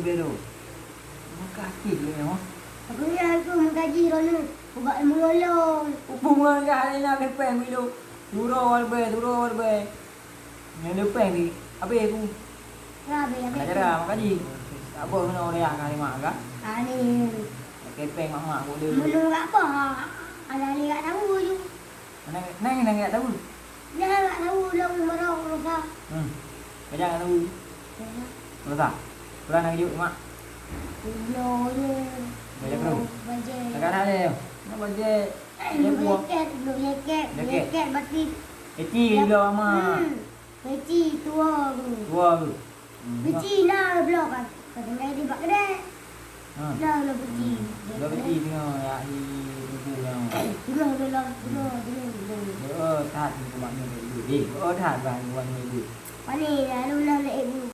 bero. Makasih le mo. Aku yang tu mengkaji rono. Buat menolong. Bunga ka ni nak lepeng bilo. Turun be. Yang lepeng ni. Habis aku. Rabe ya. Ajar makasih. Apa kena orang kali mak ka? Ni. Lepeng mak boleh. Menung apa? Ada ni tak tahu je. Nang tak tahu. Dia tak tahu long merong rosa. Kajak tak tahu. Rosa. Pulang nak hidup mak. Lo je. Baca kru. Baca. Nak ada le. Nak baca. Dia buah. Leket batik. Eci juga mak. Peci tua tu. Tua tu. Peci dah blok kan. Kadang di bak kedai. Dah lo peci. Dah peci tengok ya di buku yang. Dulu. Tahan ke maknya dulu. Tahan bang buat ni dulu. Pani dah lu lah ibu.